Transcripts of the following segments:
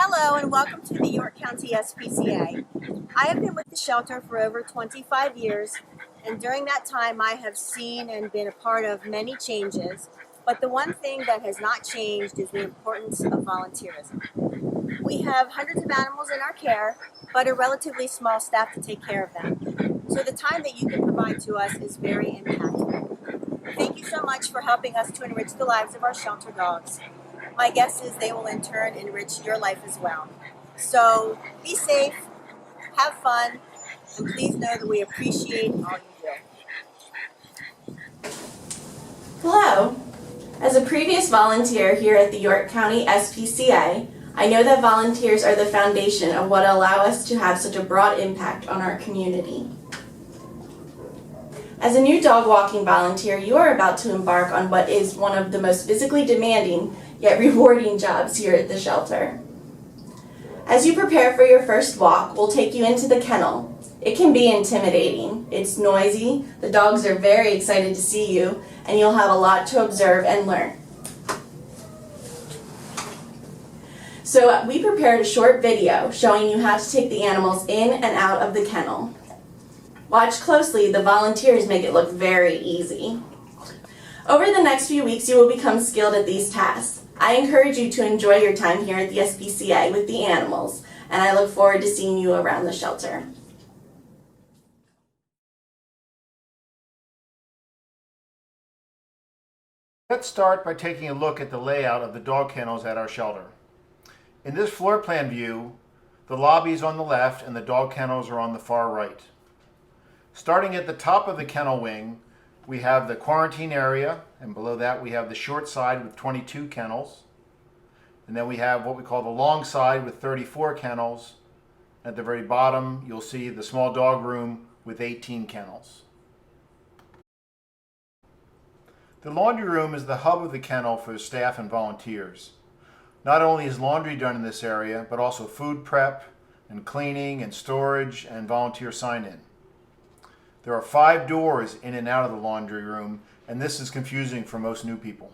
Hello and welcome to the York County SPCA. I have been with the shelter for over 25 years, and during that time I have seen and been a part of many changes, but the one thing that has not changed is the importance of volunteerism. We have hundreds of animals in our care, but a relatively small staff to take care of them. So the time that you can provide to us is very impactful. Thank you so much for helping us to enrich the lives of our shelter dogs. My guess is they will in turn enrich your life as well. So be safe, have fun, and please know that we appreciate all you do. Hello. As a previous volunteer here at the York County SPCA, I know that volunteers are the foundation of what allow us to have such a broad impact on our community. As a new dog walking volunteer, you are about to embark on what is one of the most physically demanding yet rewarding jobs here at the shelter. As you prepare for your first walk, we'll take you into the kennel. It can be intimidating. It's noisy, the dogs are very excited to see you, and you'll have a lot to observe and learn. So we prepared a short video showing you how to take the animals in and out of the kennel. Watch closely, the volunteers make it look very easy. Over the next few weeks, you will become skilled at these tasks. I encourage you to enjoy your time here at the SPCA with the animals, and I look forward to seeing you around the shelter. Let's start by taking a look at the layout of the dog kennels at our shelter. In this floor plan view, the lobby is on the left and the dog kennels are on the far right. Starting at the top of the kennel wing, we have the quarantine area, and below that we have the short side with 22 kennels. And then we have what we call the long side with 34 kennels. At the very bottom, you'll see the small dog room with 18 kennels. The laundry room is the hub of the kennel for staff and volunteers. Not only is laundry done in this area, but also food prep and cleaning and storage and volunteer sign-in. There are 5 doors in and out of the laundry room, and this is confusing for most new people.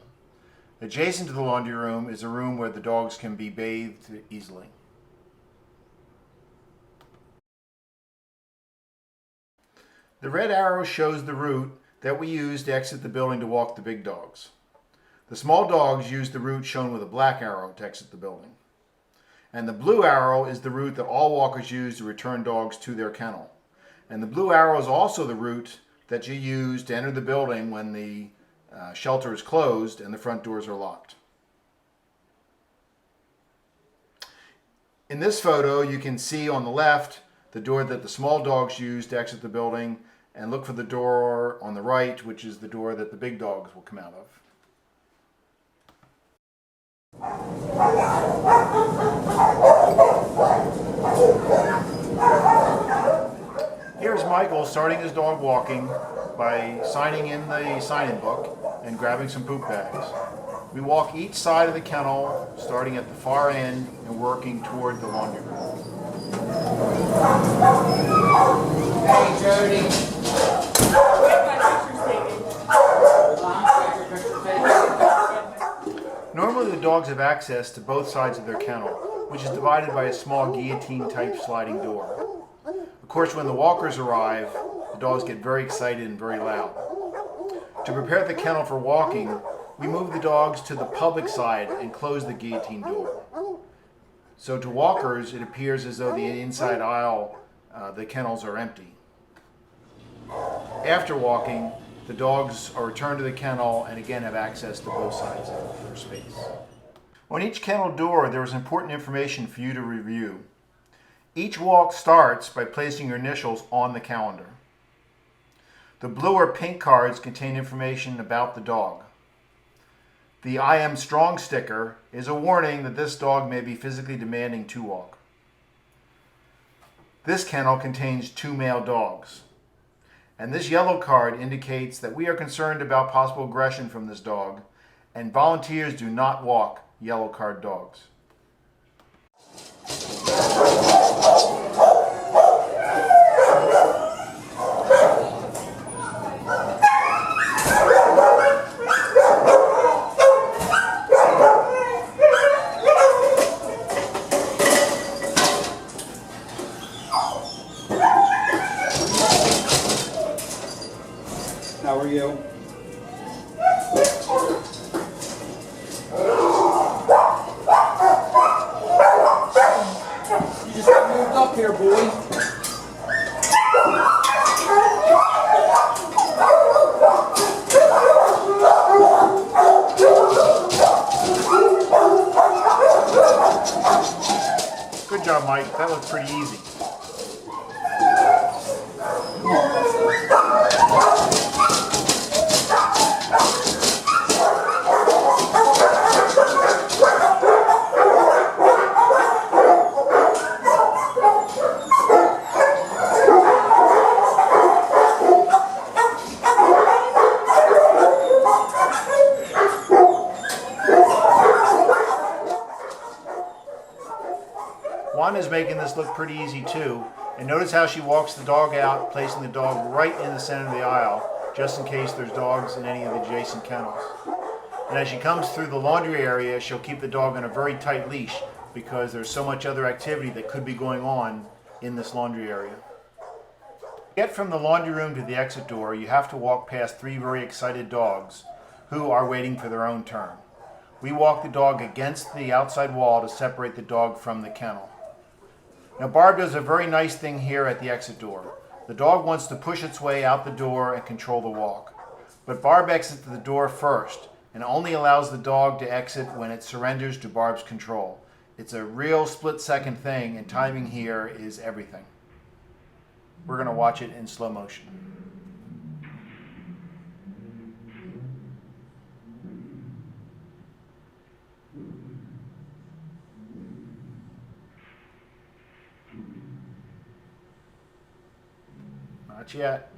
Adjacent to the laundry room is a room where the dogs can be bathed easily. The red arrow shows the route that we use to exit the building to walk the big dogs. The small dogs use the route shown with a black arrow to exit the building. And the blue arrow is the route that all walkers use to return dogs to their kennel. And the blue arrow is also the route that you use to enter the building when the shelter is closed and the front doors are locked. In this photo, you can see on the left the door that the small dogs use to exit the building, and look for the door on the right, which is the door that the big dogs will come out of. Here's Michael starting his dog walking by signing in the sign-in book and grabbing some poop bags. We walk each side of the kennel, starting at the far end and working toward the laundry room. Hey, Jody. Normally the dogs have access to both sides of their kennel, which is divided by a small guillotine-type sliding door. Of course, when the walkers arrive, the dogs get very excited and very loud. To prepare the kennel for walking, we move the dogs to the public side and close the guillotine door. So to walkers, it appears as though the inside aisle, the kennels are empty. After walking, the dogs are returned to the kennel and again have access to both sides of their space. On each kennel door, there is important information for you to review. Each walk starts by placing your initials on the calendar. The blue or pink cards contain information about the dog. The I am strong sticker is a warning that this dog may be physically demanding to walk. This kennel contains 2 male dogs. And this yellow card indicates that we are concerned about possible aggression from this dog, and volunteers do not walk yellow card dogs. up here, boy. Good job, Mike. That looked pretty easy. Wanda's making this look pretty easy too. And notice how she walks the dog out, placing the dog right in the center of the aisle, just in case there's dogs in any of the adjacent kennels. And as she comes through the laundry area, she'll keep the dog on a very tight leash because there's so much other activity that could be going on in this laundry area. To get from the laundry room to the exit door, you have to walk past 3 very excited dogs who are waiting for their own turn. We walk the dog against the outside wall to separate the dog from the kennel. Now Barb does a very nice thing here at the exit door. The dog wants to push its way out the door and control the walk. But Barb exits the door first and only allows the dog to exit when it surrenders to Barb's control. It's a real split-second thing, and timing here is everything. We're going to watch it in slow motion. Not yet.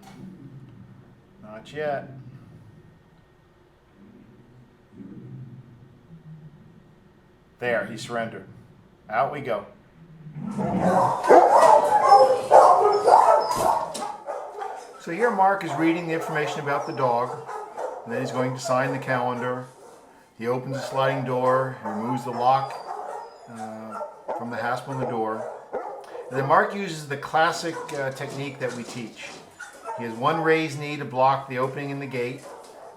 Not yet. There, he surrendered. Out we go. So here Mark is reading the information about the dog, and then he's going to sign the calendar. He opens the sliding door, he removes the lock from the hasp on the door. And then Mark uses the classic technique that we teach. He has one raised knee to block the opening in the gate.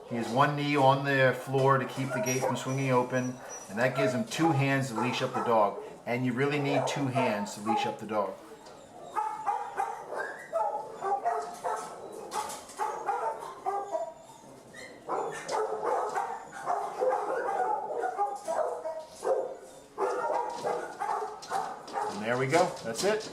He has one knee on the floor to keep the gate from swinging open, and that gives him 2 hands to leash up the dog. And you really need 2 hands to leash up the dog. And there we go. That's it.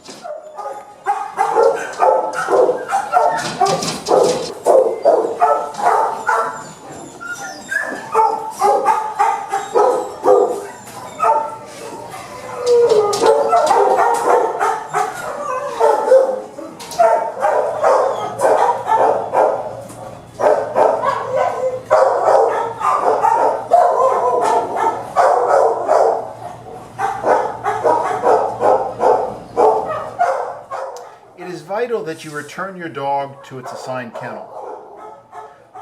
It is vital that you return your dog to its assigned kennel.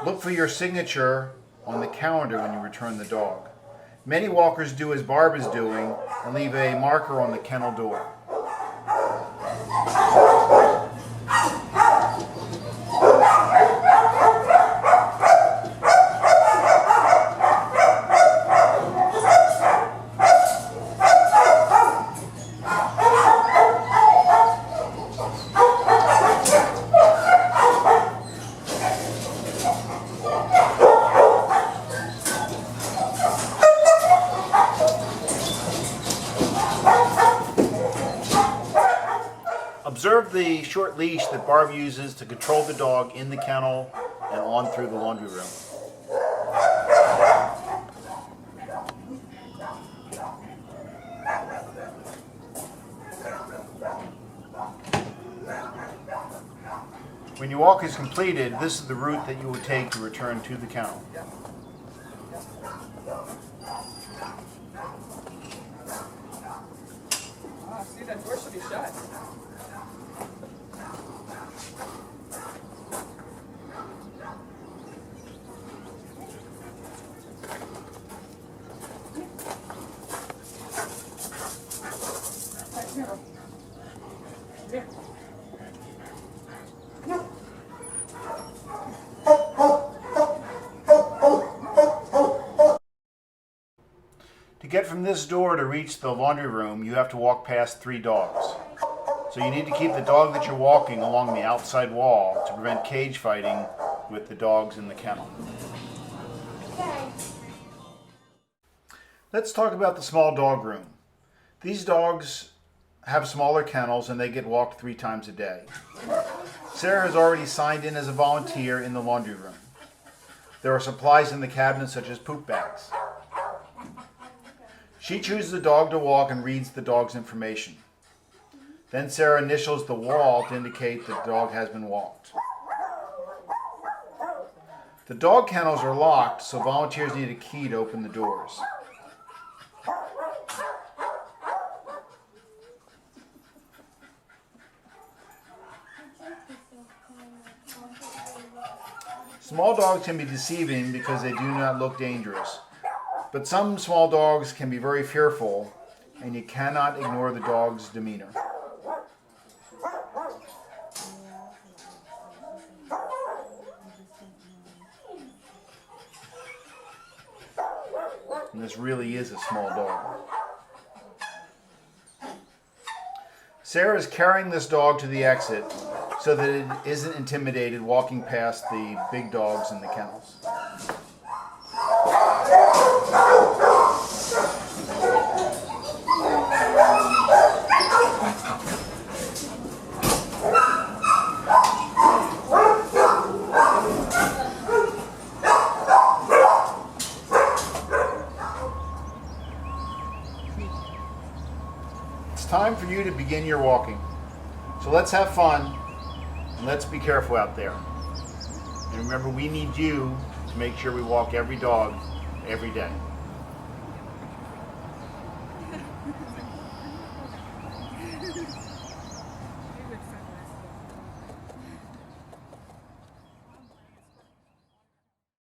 Look for your signature on the calendar when you return the dog. Many walkers do as Barb is doing and leave a marker on the kennel door. Observe the short leash that Barb uses to control the dog in the kennel and on through the laundry room. When your walk is completed, this is the route that you will take to return to the kennel. See, that door should be shut. Here. To get from this door to reach the laundry room, you have to walk past 3 dogs. So you need to keep the dog that you're walking along the outside wall to prevent cage fighting with the dogs in the kennel. Okay. Let's talk about the small dog room. These dogs have smaller kennels and they get walked 3 times a day. Sarah has already signed in as a volunteer in the laundry room. There are supplies in the cabinet such as poop bags. She chooses the dog to walk and reads the dog's information. Then Sarah initials the wall to indicate the dog has been walked. The dog kennels are locked, so volunteers need a key to open the doors. Small dogs can be deceiving because they do not look dangerous, but some small dogs can be very fearful, and you cannot ignore the dog's demeanor. And this really is a small dog. Sarah is carrying this dog to the exit so that it isn't intimidated walking past the big dogs in the kennels. It's time for you to begin your walking. So let's have fun and let's be careful out there. And remember, we need you to make sure we walk every dog every day.